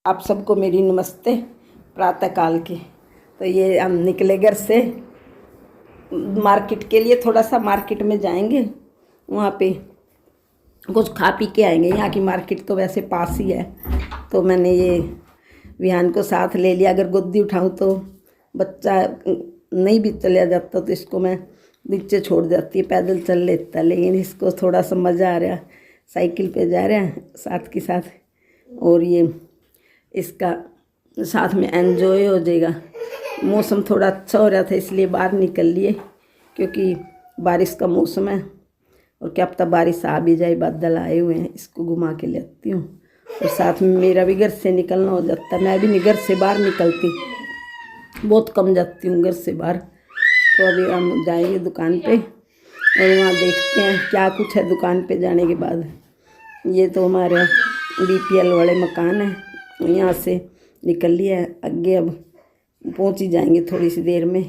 आप सबको मेरी नमस्ते प्रातः काल की। तो ये हम निकले घर से मार्केट के लिए, थोड़ा सा मार्केट में जाएंगे, वहाँ पे कुछ खा पी के आएंगे। यहाँ की मार्केट तो वैसे पास ही है, तो मैंने ये विहान को साथ ले लिया। अगर गोदी उठाऊँ तो बच्चा नहीं भी चला जाता, तो इसको मैं नीचे छोड़ जाती है, पैदल चल लेता, लेकिन इसको थोड़ा सा मज़ा आ रहा, साइकिल पे जा रहे हैं साथ के साथ, और ये इसका साथ में एंजॉय हो जाएगा। मौसम थोड़ा अच्छा हो रहा था इसलिए बाहर निकल लिए, क्योंकि बारिश का मौसम है, और क्या पता बारिश आ भी जाए, बादल आए हुए हैं। इसको घुमा के लेती हूँ, और साथ में मेरा भी घर से निकलना हो जाता है। मैं भी नहीं घर से बाहर निकलती, बहुत कम जाती हूँ घर से बाहर। तो अभी हम जाएंगे दुकान पे, और वहाँ देखते हैं क्या कुछ है दुकान पे जाने के बाद। ये तो हमारे BPL वाले मकान है, यहाँ से निकल लिया है, आगे अब पहुँच ही जाएंगे थोड़ी सी देर में।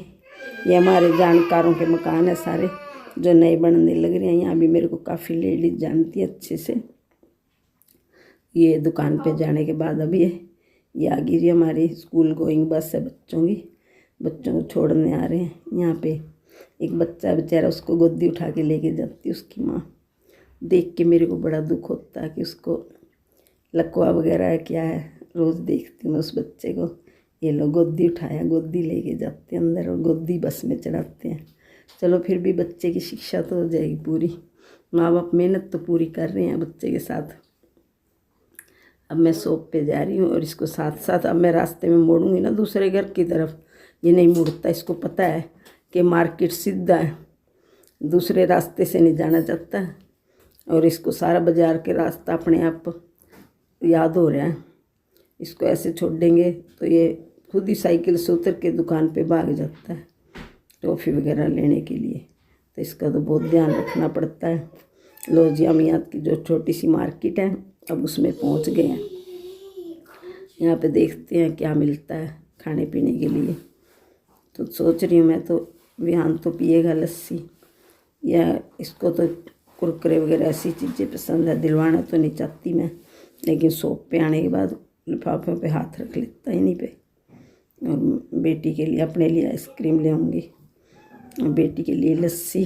ये हमारे जानकारों के मकान है सारे, जो नए बनने लग रहे हैं। यहाँ भी मेरे को काफ़ी लेडीज जानती है अच्छे से। ये दुकान पे जाने के बाद अब ये आ गई हमारी स्कूल गोइंग बस है बच्चों की, बच्चों को छोड़ने आ रहे हैं। यहाँ पे एक बच्चा बेचारा, उसको गोदी उठा के लेके जाती उसकी माँ। देख के मेरे को बड़ा दुख होता है कि उसको लकवा वगैरह है क्या है। रोज़ देखती हूँ मैं उस बच्चे को, ये लोग गोदी उठाया, गोदी लेके जाते हैं अंदर, और गोदी बस में चढ़ाते हैं। चलो फिर भी बच्चे की शिक्षा तो हो जाएगी पूरी, माँ बाप मेहनत तो पूरी कर रहे हैं बच्चे के साथ। अब मैं शॉप पे जा रही हूँ, और इसको साथ साथ अब मैं रास्ते में मोड़ूंगी ना दूसरे घर की तरफ। ये नहीं मुड़ता, इसको पता है कि मार्केट सीधा है, दूसरे रास्ते से नहीं जाना चाहता, और इसको सारा बाजार के रास्ता अपने आप याद हो रहा है। इसको ऐसे छोड़ देंगे तो ये खुद ही साइकिल से उतर के दुकान पे भाग जाता है टॉफ़ी वगैरह लेने के लिए। तो इसका तो बहुत ध्यान रखना पड़ता है। लो जी, हम यहाँ की जो छोटी सी मार्केट है अब उसमें पहुँच गए हैं। यहाँ पे देखते हैं क्या मिलता है खाने पीने के लिए। तो सोच रही हूँ मैं, तो विहान तो पिएगा लस्सी, या इसको तो कुरकुरे वगैरह ऐसी चीज़ें पसंद है, दिलवाना तो नहीं चाहती मैं, लेकिन शॉप पे आने के बाद लिफाफे पे हाथ रख लेता है इन्हीं पे। और बेटी के लिए, अपने लिए आइसक्रीम ले आऊँगी, और बेटी के लिए लस्सी।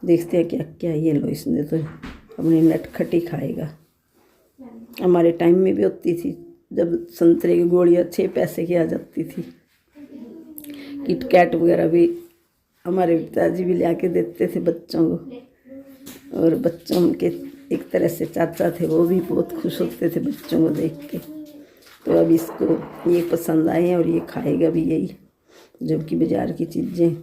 देखते हैं क्या क्या। ये लो, इसने तो अपनी नटखटी खाएगा। हमारे टाइम में भी होती थी, जब संतरे की गोलियाँ 6 पैसे की आ जाती थी। किटकैट वगैरह भी हमारे पिताजी भी ले आके देते थे बच्चों को, और बच्चों के एक तरह से चाचा थे, वो भी बहुत खुश होते थे बच्चों को देख के। तो अब इसको ये पसंद आए हैं, और ये खाएगा भी यही, जबकि बाज़ार की चीज़ें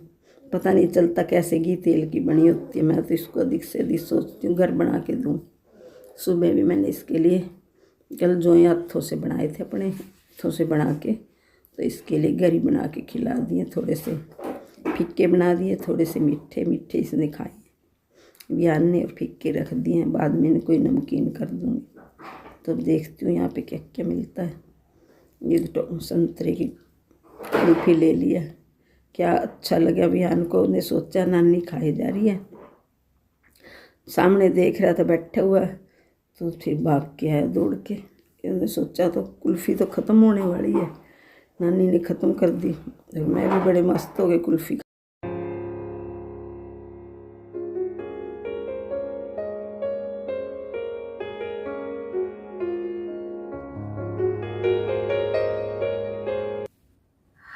पता नहीं चलता कैसे घी तेल की बनी होती है। मैं तो इसको अधिक से अधिक सोचती हूँ घर बना के दूँ। सुबह भी मैंने इसके लिए कल जो हाथों से बनाए थे, अपने हाथों से बना के, तो इसके लिए घर ही बना के खिला दिए। थोड़े से फीके बना दिए, थोड़े से मीठे मीठे इसने खाए विहान ने, और फीके रख दिए हैं। बाद में इनको कोई नमकीन कर दूँगी। तो देखती हूँ यहाँ पे क्या क्या मिलता है। ये तो संतरे की कुल्फी ले लिया, क्या अच्छा लगा विहान को। उन्हें सोचा नानी खाई जा रही है, सामने देख रहा था बैठा हुआ, तो फिर भाग के आया दौड़ के। उन्हें सोचा तो कुल्फ़ी तो ख़त्म होने वाली है, नानी ने ख़त्म कर दी। तो मैं भी बड़े मस्त हो गए कुल्फ़ी।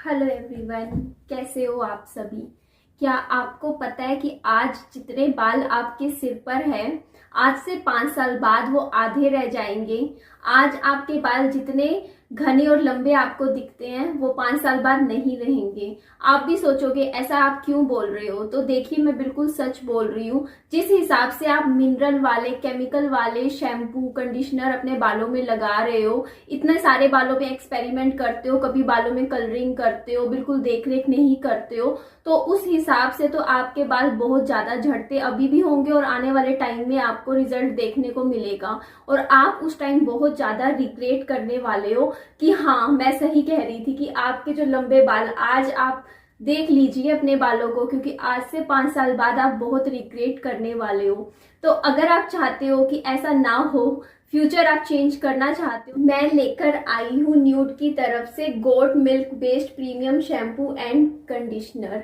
हेलो एवरीवन, कैसे हो आप सभी। क्या आपको पता है कि आज जितने बाल आपके सिर पर हैं, आज से 5 साल बाद वो आधे रह जाएंगे। आज आपके बाल जितने घने और लंबे आपको दिखते हैं, वो 5 साल बाद नहीं रहेंगे। आप भी सोचोगे ऐसा आप क्यों बोल रहे हो, तो देखिए मैं बिल्कुल सच बोल रही हूँ। जिस हिसाब से आप मिनरल वाले, केमिकल वाले शैम्पू, कंडीशनर अपने बालों में लगा रहे हो, इतने सारे बालों में एक्सपेरिमेंट करते हो, कभी बालों में कलरिंग करते हो, बिल्कुल देख रेख नहीं करते हो, तो उस हिसाब से तो आपके बाल बहुत ज्यादा झड़ते अभी भी होंगे, और आने वाले टाइम में आपको रिजल्ट देखने को मिलेगा। और आप उस टाइम बहुत ज्यादा रिग्रेट करने वाले हो कि हाँ, मैं सही कह रही थी कि आपके जो लंबे बाल, आज आप देख लीजिए अपने बालों को, क्योंकि आज से 5 साल बाद आप बहुत रिग्रेट करने वाले हो। तो अगर आप चाहते हो कि ऐसा ना हो, फ्यूचर आप चेंज करना चाहते हो, मैं लेकर आई हूँ न्यूड की तरफ से goat milk based premium shampoo and conditioner.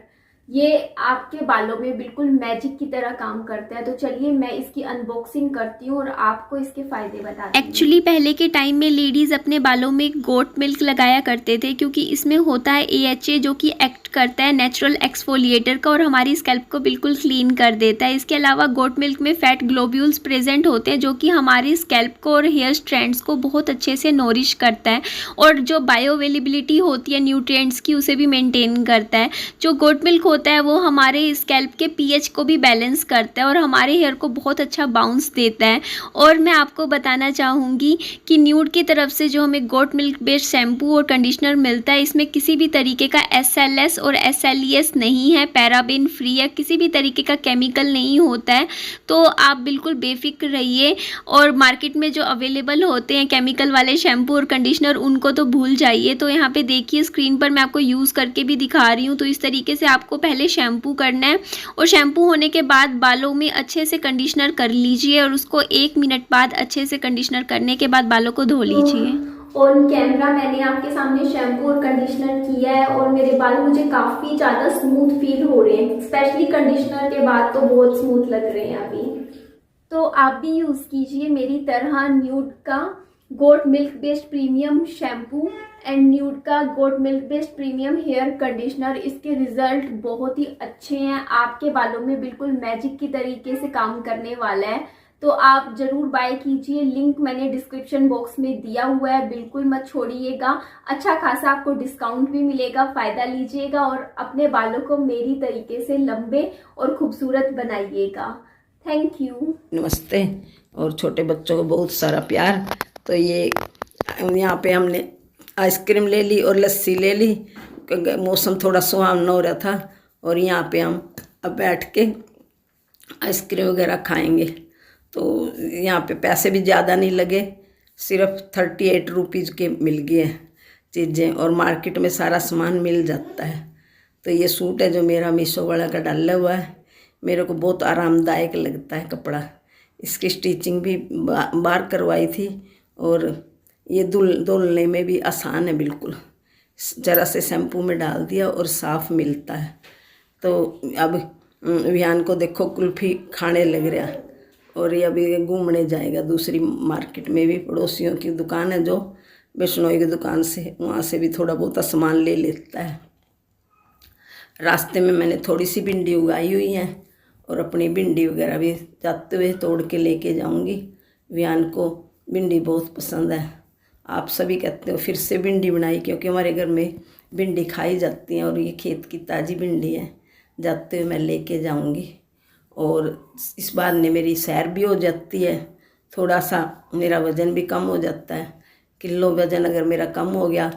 ये आपके बालों में बिल्कुल मैजिक की तरह काम करता है। तो चलिए मैं इसकी अनबॉक्सिंग करती हूँ और आपको इसके फायदे बताती हूँ। एक्चुअली पहले के टाइम में लेडीज़ अपने बालों में गोट मिल्क लगाया करते थे, क्योंकि इसमें होता है AHA जो कि एक्ट करता है नेचुरल एक्सफोलिएटर का और हमारी स्कैल्प को बिल्कुल क्लीन कर देता है। इसके अलावा गोट मिल्क में फैट ग्लोब्यूल्स प्रेजेंट होते हैं जो कि हमारी स्कैल्प को और हेयर स्ट्रैंड्स को बहुत अच्छे से नोरिश करता है और जो बायो अवेलेबिलिटी होती है न्यूट्रिएंट्स की उसे भी मेंटेन करता है। जो गोट मिल्क होता है वो हमारे स्कैल्प के pH को भी बैलेंस करता है और हमारे हेयर को बहुत अच्छा बाउंस देता है। और मैं आपको बताना चाहूँगी कि न्यूड की तरफ से जो हमें गोट मिल्क बेस्ड शैम्पू और कंडीशनर मिलता है इसमें किसी भी तरीके का SLS और SLES नहीं है, पैराबेन फ्री है, किसी भी तरीके का केमिकल नहीं होता है। तो आप बिल्कुल बेफिक्र रहिए और मार्केट में जो अवेलेबल होते हैं केमिकल वाले शैम्पू और कंडीशनर उनको तो भूल जाइए। तो यहाँ पे देखिए स्क्रीन पर मैं आपको यूज़ करके भी दिखा रही हूँ। तो इस तरीके से आपको पहले शैम्पू करना है और शैम्पू होने के बाद बालों में अच्छे से कंडीशनर कर लीजिए और उसको 1 मिनट बाद अच्छे से कंडीशनर करने के बाद बालों को धो लीजिए। ऑन कैमरा मैंने आपके सामने शैम्पू और कंडीशनर किया है और मेरे बाल मुझे काफ़ी ज़्यादा स्मूथ फील हो रहे हैं, स्पेशली कंडीशनर के बाद तो बहुत स्मूथ लग रहे हैं अभी। तो आप भी यूज़ कीजिए मेरी तरह न्यूड का goat milk based premium shampoo and nude का goat milk based premium hair conditioner. इसके रिजल्ट बहुत ही अच्छे हैं, आपके बालों में बिल्कुल मैजिक की तरीके से काम करने वाला है। तो आप ज़रूर बाय कीजिए, लिंक मैंने डिस्क्रिप्शन बॉक्स में दिया हुआ है, बिल्कुल मत छोड़िएगा। अच्छा खासा आपको डिस्काउंट भी मिलेगा, फ़ायदा लीजिएगा और अपने बालों को मेरी तरीके से लंबे और खूबसूरत बनाइएगा। Thank you. नमस्ते और छोटे बच्चों को बहुत सारा प्यार। तो ये यहाँ पे हमने आइसक्रीम ले ली और लस्सी ले ली, मौसम थोड़ा सुहावना हो रहा था और यहाँ पे हम अब बैठ के आइसक्रीम वगैरह खाएंगे। तो यहाँ पे पैसे भी ज़्यादा नहीं लगे, सिर्फ 38 रुपीज़ के मिल गए चीज़ें और मार्केट में सारा सामान मिल जाता है। तो ये सूट है जो मेरा मीशो वाला का डाला हुआ है, मेरे को बहुत आरामदायक लगता है कपड़ा। इसकी स्टिचिंग भी बाहर करवाई थी और ये धुलने में भी आसान है, बिल्कुल ज़रा से शैम्पू में डाल दिया और साफ़ मिलता है। तो अब विहान को देखो कुल्फ़ी खाने लग रहा और ये अभी घूमने जाएगा दूसरी मार्केट में भी, पड़ोसियों की दुकान है जो बिश्नोई की दुकान से, वहाँ से भी थोड़ा बहुत सामान ले लेता है। रास्ते में मैंने थोड़ी सी भिंडी उगाई हुई है और अपनी भिंडी वगैरह भी जाते हुए तोड़ के लेके जाऊंगी। विहान को भिंडी बहुत पसंद है, आप सभी कहते हो फिर से भिंडी बनाई, क्योंकि हमारे घर में भिंडी खाई जाती है और ये खेत की ताज़ी भिंडी है, जाते हुए मैं लेके जाऊंगी। और इस बहाने मेरी सैर भी हो जाती है, थोड़ा सा मेरा वज़न भी कम हो जाता है। किलो वज़न अगर मेरा कम हो गया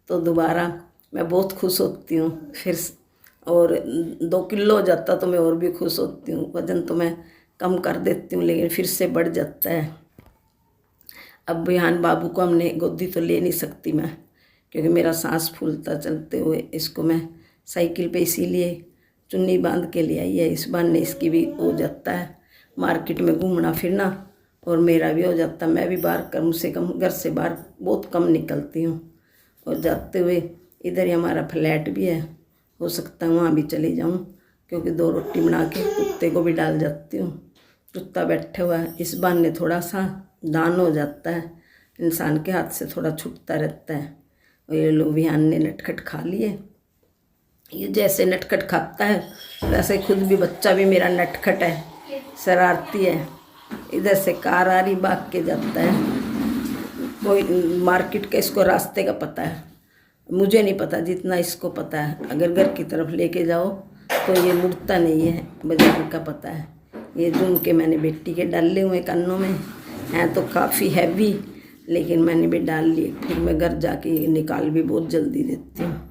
तो दोबारा मैं बहुत खुश होती हूँ फिर, और 2 किलो हो जाता तो मैं और भी खुश होती हूँ। वज़न तो मैं कम कर देती हूँ लेकिन फिर से बढ़ जाता है। अब विहान बाबू को हमने गोदी तो ले नहीं सकती मैं, क्योंकि मेरा सांस फूलता चलते हुए, इसको मैं साइकिल पे इसीलिए चुन्नी बांध के ले आई है। इस बहाने इसकी भी हो जाता है मार्केट में घूमना फिरना और मेरा भी हो जाता। मैं भी बाहर कम से कम घर से बाहर बहुत कम निकलती हूँ और जाते हुए इधर ही हमारा फ्लैट भी है, हो सकता है वहाँ भी चली जाऊँ, क्योंकि 2 रोटी बना के कुत्ते को भी डाल जाती हूँ। कुत्ता बैठा हुआ है, इस बहाने थोड़ा सा दान हो जाता है, इंसान के हाथ से थोड़ा छूटता रहता है। और ये लोग विहान ने नटखट खा लिए, ये जैसे नटखट खाता है वैसे खुद भी बच्चा भी मेरा नटखट है, शरारती है। इधर से कार आ रही भाग के जाता है, कोई मार्केट का इसको रास्ते का पता है, मुझे नहीं पता जितना इसको पता है। अगर घर की तरफ लेके जाओ तो ये मुड़ता नहीं है, बाजार का पता है। ये झुमके मैंने बेटी के डाले हुए कानों में हैं, तो काफ़ी हैवी, लेकिन मैंने भी डाल लिए, फिर मैं घर जाके निकाल भी बहुत जल्दी देती हूँ,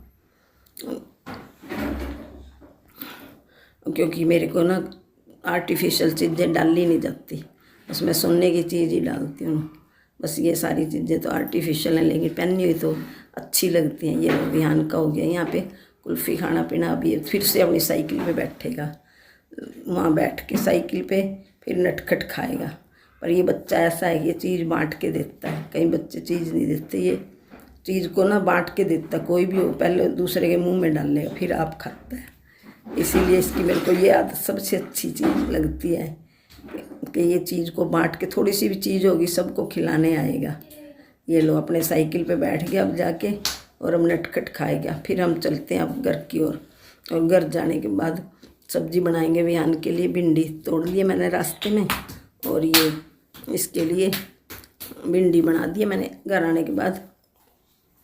क्योंकि मेरे को ना आर्टिफिशियल चीज़ें डाली नहीं जाती, उसमें सोने की चीज़ ही डालती हूँ। बस ये सारी चीज़ें तो आर्टिफिशियल हैं, लेकिन पहनी हुई तो अच्छी लगती हैं। ये विहान का हो गया यहाँ पे कुल्फ़ी खाना पीना। अभी फिर से अपनी साइकिल पे बैठेगा, वहाँ बैठ के साइकिल पे फिर नटखट खाएगा। पर ये बच्चा ऐसा है कि ये चीज़ बांट के देता है, कई बच्चे चीज़ नहीं देते, ये चीज़ को ना बांट के देता, कोई भी हो पहले दूसरे के मुंह में डालेगा फिर आप खाता है। इसीलिए इसकी मेरे को ये आदत सबसे अच्छी चीज़ लगती है कि ये चीज़ को बांट के, थोड़ी सी भी चीज़ होगी सबको खिलाने आएगा। ये लो अपने साइकिल पे बैठ गया अब जाके, और हम नटखट खाएगा। फिर हम चलते हैं अब घर की ओर, और घर जाने के बाद सब्जी बनाएंगे विहान के लिए। भिंडी तोड़ लिए मैंने रास्ते में, और ये इसके लिए भिंडी बना दी मैंने। घर आने के बाद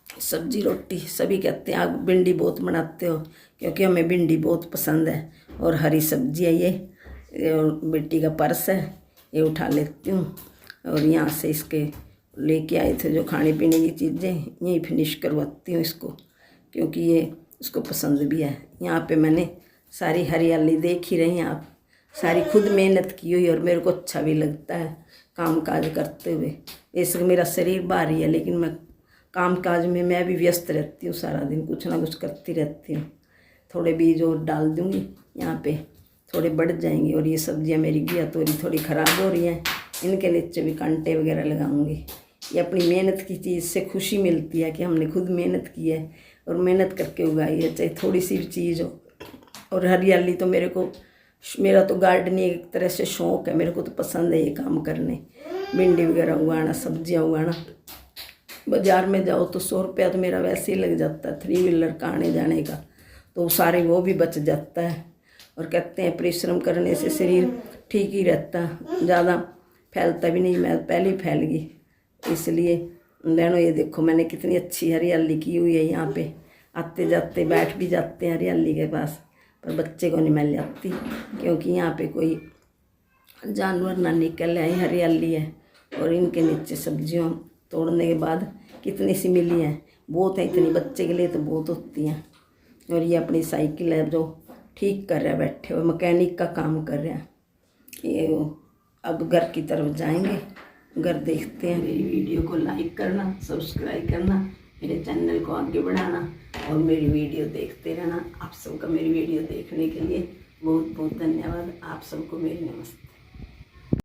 सब्जी रोटी, सभी कहते हैं आप भिंडी बहुत बनाते हो, क्योंकि हमें भिंडी बहुत पसंद है। और हरी सब्जी है ये बेटी का पर्स है, ये उठा लेती हूँ। और यहाँ से इसके लेके आए थे जो खाने पीने की चीज़ें, यहीं फिनिश करवाती हूँ इसको, क्योंकि ये इसको पसंद भी है। यहाँ पे मैंने सारी हरियाली देख ही रही हैं आप, सारी खुद मेहनत की हुई, और मेरे को अच्छा भी लगता है काम काज करते हुए। वैसे मेरा शरीर भारी है, लेकिन मैं काम काज में मैं भी व्यस्त रहती हूँ, सारा दिन कुछ ना कुछ करती रहती हूँ। थोड़े बीज और डाल दूँगी यहाँ पे, थोड़े बढ़ जाएंगे। और ये सब्जियाँ मेरी घिया तोरी थोड़ी ख़राब हो रही हैं, इनके नीचे भी कांटे वगैरह लगाऊंगी। ये अपनी मेहनत की चीज़ से खुशी मिलती है कि हमने खुद मेहनत की है और मेहनत करके उगाई है, चाहे थोड़ी सी भी चीज़ हो। और हरियाली तो मेरा तो गार्डनिंग एक तरह से शौक़ है, मेरे को तो पसंद है ये काम करने, भिंडी वगैरह उगाना, सब्जियाँ उगाना। बाज़ार में जाओ तो 100 रुपया तो मेरा वैसे ही लग जाता है 3 व्हीलर का आने जाने का, तो सारे वो भी बच जाता है। और कहते हैं परिश्रम करने से शरीर ठीक ही रहता है, ज़्यादा फैलता भी नहीं। मैं पहले ही फैल गई, इसलिए बहनों ये देखो मैंने कितनी अच्छी हरियाली की हुई है। यहाँ पे आते जाते बैठ भी जाते हैं हरियाली के पास, पर बच्चे को नहीं मैं ले आती, क्योंकि यहाँ पे कोई जानवर ना निकल आए, हरियाली है। और इनके नीचे सब्जियों तोड़ने के बाद कितनी सी मिली हैं, बहुत है, इतनी बच्चे के लिए तो बहुत होती हैं। और ये अपनी साइकिल है जो ठीक कर रहा है, बैठे हुए मैकेनिक का काम कर रहे हैं। ये अब घर की तरफ जाएंगे, घर देखते हैं। मेरी वीडियो को लाइक करना, सब्सक्राइब करना, मेरे चैनल को आगे बढ़ाना, और मेरी वीडियो देखते रहना। आप सबका मेरी वीडियो देखने के लिए बहुत बहुत धन्यवाद। आप सबको मेरी नमस्ते।